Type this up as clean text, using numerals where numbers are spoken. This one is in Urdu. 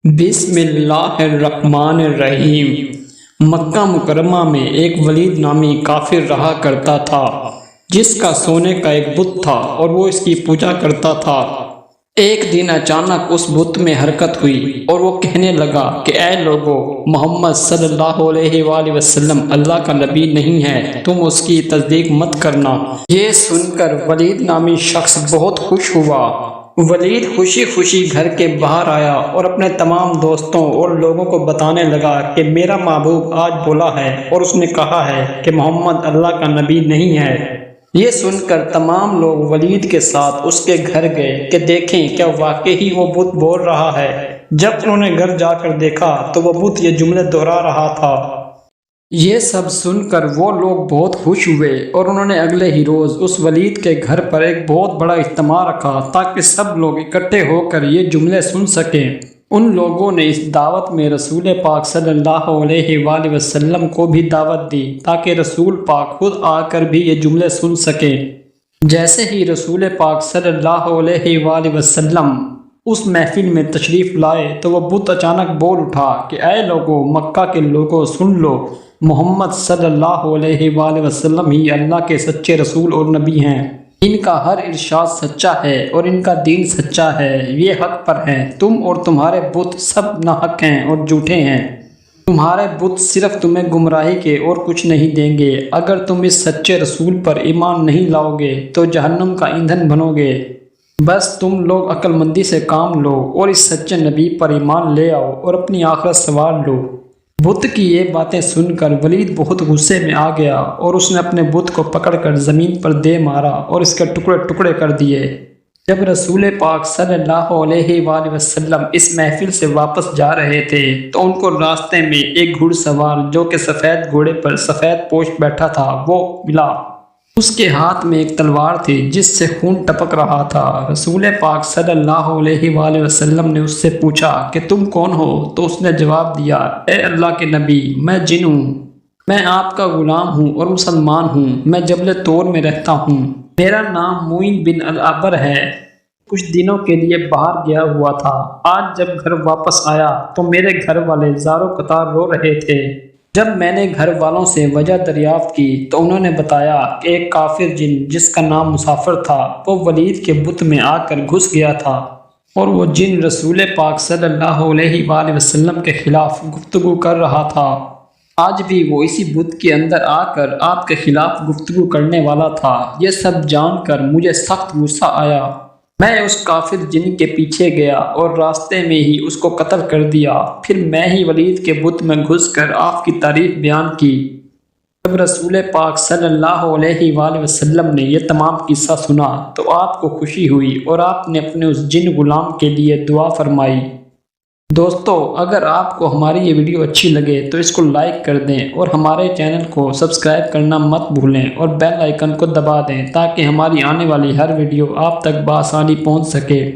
بسم اللہ الرحمن الرحیم۔ مکہ مکرمہ میں ایک ولید نامی کافر رہا کرتا تھا جس کا سونے کا ایک بت تھا اور وہ اس کی پوجا کرتا تھا۔ ایک دن اچانک اس بت میں حرکت ہوئی اور وہ کہنے لگا کہ اے لوگو، محمد صلی اللہ علیہ وآلہ وسلم اللہ کا نبی نہیں ہے، تم اس کی تصدیق مت کرنا۔ یہ سن کر ولید نامی شخص بہت خوش ہوا۔ ولید خوشی خوشی گھر کے باہر آیا اور اپنے تمام دوستوں اور لوگوں کو بتانے لگا کہ میرا محبوب آج بولا ہے اور اس نے کہا ہے کہ محمد اللہ کا نبی نہیں ہے۔ یہ سن کر تمام لوگ ولید کے ساتھ اس کے گھر گئے کہ دیکھیں کیا واقعی وہ بت بول رہا ہے۔ جب انہوں نے گھر جا کر دیکھا تو وہ بت یہ جملے دہرا رہا تھا۔ یہ سب سن کر وہ لوگ بہت خوش ہوئے اور انہوں نے اگلے ہی روز اس ولید کے گھر پر ایک بہت بڑا اجتماع رکھا تاکہ سب لوگ اکٹھے ہو کر یہ جملے سن سکیں۔ ان لوگوں نے اس دعوت میں رسول پاک صلی اللہ علیہ وآلہ وسلم کو بھی دعوت دی تاکہ رسول پاک خود آ کر بھی یہ جملے سن سکیں۔ جیسے ہی رسول پاک صلی اللہ علیہ وآلہ وسلم اس محفل میں تشریف لائے تو وہ بت اچانک بول اٹھا کہ اے لوگو، مکہ کے لوگوں سن لو، محمد صلی اللہ علیہ وآلہ وسلم ہی اللہ کے سچے رسول اور نبی ہیں۔ ان کا ہر ارشاد سچا ہے اور ان کا دین سچا ہے، یہ حق پر ہیں۔ تم اور تمہارے بت سب ناحق ہیں اور جھوٹے ہیں۔ تمہارے بت صرف تمہیں گمراہی کے اور کچھ نہیں دیں گے۔ اگر تم اس سچے رسول پر ایمان نہیں لاؤ گے تو جہنم کا ایندھن بنو گے۔ بس تم لوگ عقل مندی سے کام لو اور اس سچے نبی پر ایمان لے آؤ اور اپنی آخرت سنوار لو۔ بت کی یہ باتیں سن کر ولید بہت غصے میں آ گیا اور اس نے اپنے بت کو پکڑ کر زمین پر دے مارا اور اس کے ٹکڑے ٹکڑے کر دیے۔ جب رسول پاک صلی اللہ علیہ وآلہ وسلم اس محفل سے واپس جا رہے تھے تو ان کو راستے میں ایک گھڑ سوار جو کہ سفید گھوڑے پر سفید پوش بیٹھا تھا وہ ملا۔ اس کے ہاتھ میں ایک تلوار تھی جس سے خون ٹپک رہا تھا۔ رسول پاک صلی اللہ علیہ وآلہ وسلم نے اس سے پوچھا کہ تم کون ہو؟ تو اس نے جواب دیا، اے اللہ کے نبی، میں جن ہوں، میں آپ کا غلام ہوں اور مسلمان ہوں، میں جبل طور میں رہتا ہوں، میرا نام معین بن العبر ہے، کچھ دنوں کے لیے باہر گیا ہوا تھا۔ آج جب گھر واپس آیا تو میرے گھر والے زاروں قطار رو رہے تھے۔ جب میں نے گھر والوں سے وجہ دریافت کی تو انہوں نے بتایا کہ ایک کافر جن جس کا نام مسافر تھا وہ ولید کے بت میں آ کر گھس گیا تھا اور وہ جن رسول پاک صلی اللہ علیہ وآلہ وسلم کے خلاف گفتگو کر رہا تھا۔ آج بھی وہ اسی بت کے اندر آ کر آپ کے خلاف گفتگو کرنے والا تھا۔ یہ سب جان کر مجھے سخت غصہ آیا۔ میں اس کافر جن کے پیچھے گیا اور راستے میں ہی اس کو قتل کر دیا۔ پھر میں ہی ولید کے بت میں گھس کر آپ کی تعریف بیان کی۔ جب رسول پاک صلی اللہ علیہ وآلہ وسلم نے یہ تمام قصہ سنا تو آپ کو خوشی ہوئی اور آپ نے اپنے اس جن غلام کے لیے دعا فرمائی۔ دوستو، اگر آپ کو ہماری یہ ویڈیو اچھی لگے تو اس کو لائک کر دیں اور ہمارے چینل کو سبسکرائب کرنا مت بھولیں اور بیل آئیکن کو دبا دیں تاکہ ہماری آنے والی ہر ویڈیو آپ تک بآسانی پہنچ سکے۔